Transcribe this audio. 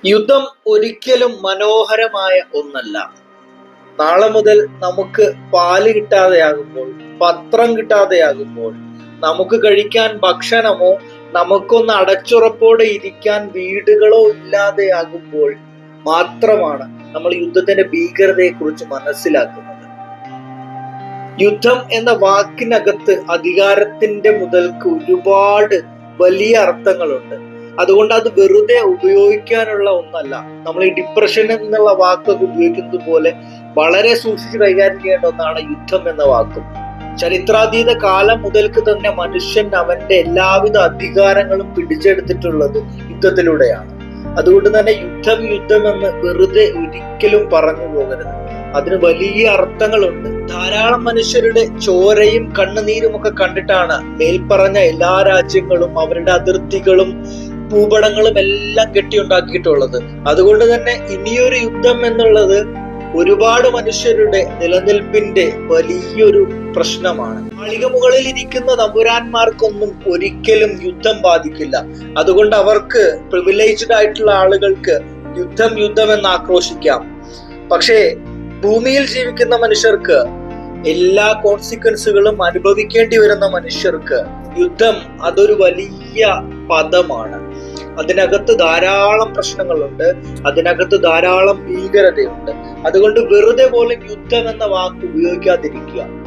യുദ്ധം ഒരിക്കലും മനോഹരമായ ഒന്നല്ല. നാളെ മുതൽ നമുക്ക് പാല് കിട്ടാതെയാകുമ്പോൾ, പത്രം കിട്ടാതെയാകുമ്പോൾ, നമുക്ക് കഴിക്കാൻ ഭക്ഷണമോ നമുക്കൊന്ന് അടച്ചുറപ്പോടെ ഇരിക്കാൻ വീടുകളോ ഇല്ലാതെയാകുമ്പോൾ മാത്രമാണ് നമ്മൾ യുദ്ധത്തിന്റെ ഭീകരതയെക്കുറിച്ച് മനസ്സിലാക്കുന്നത്. യുദ്ധം എന്ന വാക്കിനകത്ത് അധികാരത്തിന്റെ മുതൽക്ക് ഒരുപാട് വലിയ അർത്ഥങ്ങളുണ്ട്. അതുകൊണ്ട് അത് വെറുതെ ഉപയോഗിക്കാനുള്ള ഒന്നല്ല. നമ്മൾ ഈ ഡിപ്രഷൻ എന്നുള്ള വാക്കൊക്കെ ഉപയോഗിക്കുന്നത് പോലെ വളരെ സൂക്ഷിച്ച് കൈകാര്യം ചെയ്യേണ്ട ഒന്നാണ് യുദ്ധം എന്ന വാക്കും. ചരിത്രാതീത കാലം മുതൽക്ക് തന്നെ മനുഷ്യൻ അവന്റെ എല്ലാവിധ അധികാരങ്ങളും പിടിച്ചെടുത്തിട്ടുള്ളത് യുദ്ധത്തിലൂടെയാണ്. അതുകൊണ്ട് തന്നെ യുദ്ധം എന്ന് വെറുതെ ഒരിക്കലും പറഞ്ഞു പോകരുത്. അതിന് വലിയ അർത്ഥങ്ങളുണ്ട്. ധാരാളം മനുഷ്യരുടെ ചോരയും കണ്ണുനീരും ഒക്കെ കണ്ടിട്ടാണ് മേൽപ്പറഞ്ഞ എല്ലാ രാജ്യങ്ങളും അവരുടെ അതിർത്തികളും ഭൂപടങ്ങളും എല്ലാം കെട്ടിയുണ്ടാക്കിയിട്ടുള്ളത്. അതുകൊണ്ട് തന്നെ ഇനിയൊരു യുദ്ധം എന്നുള്ളത് ഒരുപാട് മനുഷ്യരുടെ നിലനിൽപ്പിന്റെ വലിയൊരു പ്രശ്നമാണ്. മാളിക മുകളിൽ ഇരിക്കുന്ന തമ്പുരാന്മാർക്കൊന്നും ഒരിക്കലും യുദ്ധം ബാധിക്കില്ല. അതുകൊണ്ട് അവർക്ക് പ്രിവിലേജ്ഡ് ആയിട്ടുള്ള ആളുകൾക്ക് യുദ്ധം എന്ന് ആക്രോശിക്കാം. പക്ഷേ ഭൂമിയിൽ ജീവിക്കുന്ന മനുഷ്യർക്ക്, എല്ലാ കോൺസിക്വൻസുകളും അനുഭവിക്കേണ്ടി വരുന്ന മനുഷ്യർക്ക് യുദ്ധം അതൊരു വലിയ പദമാണ്. അതിനകത്ത് ധാരാളം പ്രശ്നങ്ങളുണ്ട്, അതിനകത്ത് ധാരാളം ഭീകരതയുണ്ട്. അതുകൊണ്ട് വെറുതെ പോലും യുദ്ധം എന്ന വാക്ക് ഉപയോഗിക്കാതിരിക്കുക.